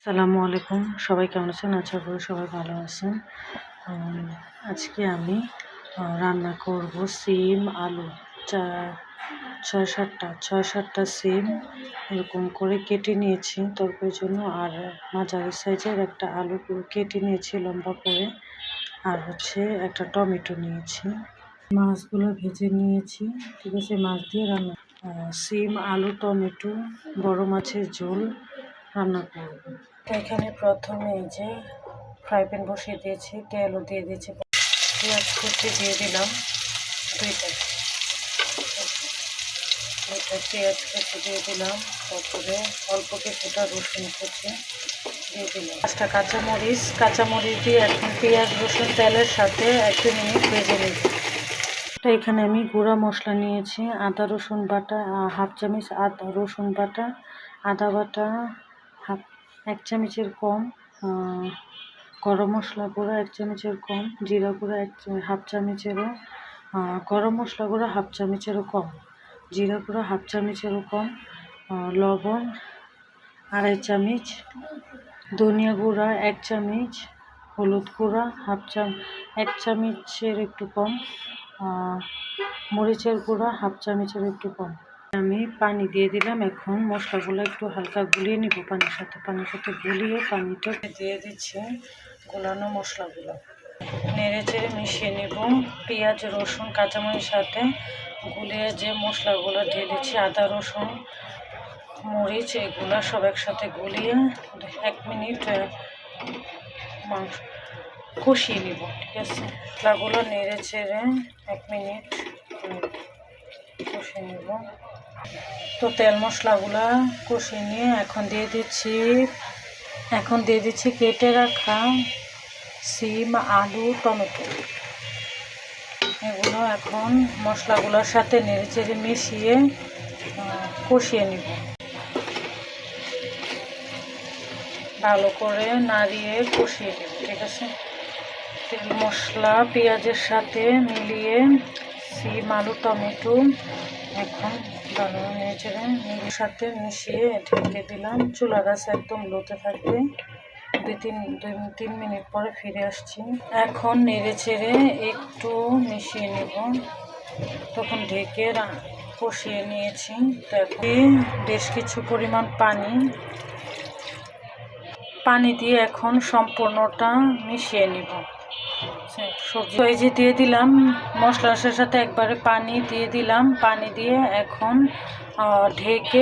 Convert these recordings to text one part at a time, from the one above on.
আসসালামু আলাইকুম। সবাই কেমন আছেন? আশা করি সবাই ভালো আছেন। আজকে আমি রান্না করব সিম আলু। ছয় সাতটা সিম এরকম করে কেটে নিয়েছি তরকারির জন্য, আর মাঝারি সাইজের একটা আলু পুরো কেটে নিয়েছি লম্বা করে, আর একটা টমেটো নিয়েছি। মাছগুলো ভেজে নিয়েছি, ঠিক আছে। মাছ দিয়ে রান্না সিম আলু টমেটো বড় মাছের ঝোল রান্না করব। এখানে প্রথমে এই যে ফ্রাই প্যান বসিয়ে দিয়েছি, তেলও দিয়ে দিয়েছি, পেঁয়াজ কুচি দিয়ে দিলাম দুইটা পেঁয়াজ কুচি দিয়ে দিলাম, তারপরে অল্প কিছুটা রসুন কুচি দিয়ে দিলাম, 5টা কাঁচামরিচ দিয়ে এখন পেঁয়াজ রসুন তেলের সাথে 1 মিনিট ভেজে নিব। এখানে আমি গুঁড়া মশলা নিয়েছি, আদা রসুন বাটা 1/2 চামচ, আদা রসুন বাটা, আদা বাটা 1 চামচের কম, গরম মশলা গুঁড়া 1 চামচের কম, জিরা গুঁড়া 1/2 চামচেরও, গরম মশলা গুঁড়া 1/2 চামচেরও কম, জিরা গুঁড়া 1/2 চামচেরও কম, লবণ 2.5 চামচ, ধনিয়া গুঁড়া 1 চামচ, হলুদ গুঁড়া 1 চামচের একটু কম, মরিচের গুঁড়া 1/2 চামচের একটু কম। আমি পানি দিয়ে দিলাম। এখন মশলাগুলো একটু হালকা গুলিয়ে নিব, পানির সাথে গুলিয়ে পানিটা দিয়ে দিচ্ছি গোলানো মশলাগুলো, নেড়ে চেড়ে মিশিয়ে নেব। পেঁয়াজ রসুন কাঁচামরিচের সাথে গুলিয়ে যে মশলাগুলো দিয়ে দিচ্ছি, আদা রসুন মরিচ এগুলো সব একসাথে গুলিয়ে 1 মিনিট মাংস কষিয়ে নিব, ঠিক আছে। মশলাগুলো নেড়ে চেড়ে 1 মিনিট কষিয়ে নিব। তো তেল মশলাগুলো কষিয়ে নিয়ে এখন দিয়ে দিচ্ছি কেটে রাখা সিম আলু টমেটো, এগুলো এখন মশলাগুলোর সাথে নেড়ে চেড়ে মিশিয়ে কষিয়ে নিব, ভালো করে নাড়িয়ে কষিয়ে নেব, ঠিক আছে। তেল মশলা পেঁয়াজের সাথে মিলিয়ে সিম আলু টমেটো এখন ভালো নেড়ে চেড়ে সাথে মিশিয়ে ঢেকে দিলাম। চুলার আঁচ একদম লোতে থাকবে। 2-3 মিনিট পরে ফিরে আসছি। এখন নেড়ে চেড়ে একটু মিশিয়ে নেব, তখন ঢেকে কষিয়ে নিয়েছি। তো এখন বেশ কিছু পরিমাণ পানি দিয়ে এখন সম্পূর্ণটা মিশিয়ে নিব। সবজি এই যে দিয়ে দিলাম মশলার সাথে একবারে পানি দিয়ে দিলাম, পানি দিয়ে এখন ঢেকে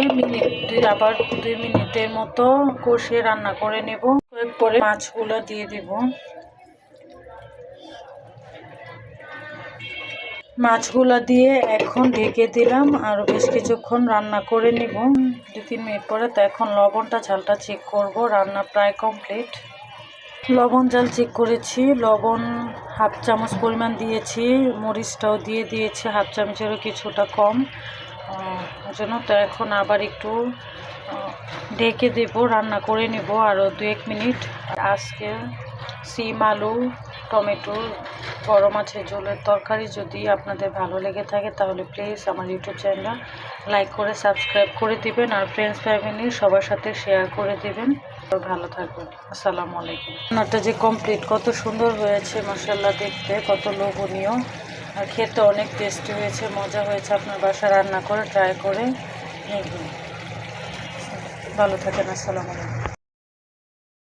আবার 2 মিনিটের মতো কষিয়ে রান্না করে নেব। এরপরে মাছগুলো দিয়ে দেব, মাছগুলো দিয়ে এখন ঢেকে দিলাম, আরও বেশ কিছুক্ষণ রান্না করে নিব 2-3 মিনিট পরে। তো এখন লবণটা ঝালটা চেক করব, রান্না প্রায় কমপ্লিট। লবণ ঝাল চেক করেছি, লবণ 1/2 চামচ পরিমাণ দিয়েছি, মরিচটাও দিয়ে দিয়েছি 1/2 চামচেরও কিছুটা কম জন্য। তো এখন আবার একটু ঢেকে দেব, রান্না করে নেব আরও 2-1 মিনিট। আজকে সিম আলু টমেটো বড় মাছের ঝোলের তরকারি যদি আপনাদের ভালো লেগে থাকে তাহলে প্লিজ আমার ইউটিউব চ্যানেল লাইক করে সাবস্ক্রাইব করে দিবেন, আর ফ্রেন্ডস ফ্যামিলি সবার সাথে শেয়ার করে দিবেন। ভালো থাকবেন। আসসালামু আলাইকুম। রান্নাটা যে কমপ্লিট, কত সুন্দর হয়েছে মাশাআল্লাহ, দেখতে কত লোভনীয়, আর খেতে অনেক টেস্টি হয়েছে, মজা হয়েছে। আপনার বাসায় রান্না করে ট্রাই করে দেখবেন। ভালো থাকেন। আসসালামু আলাইকুম।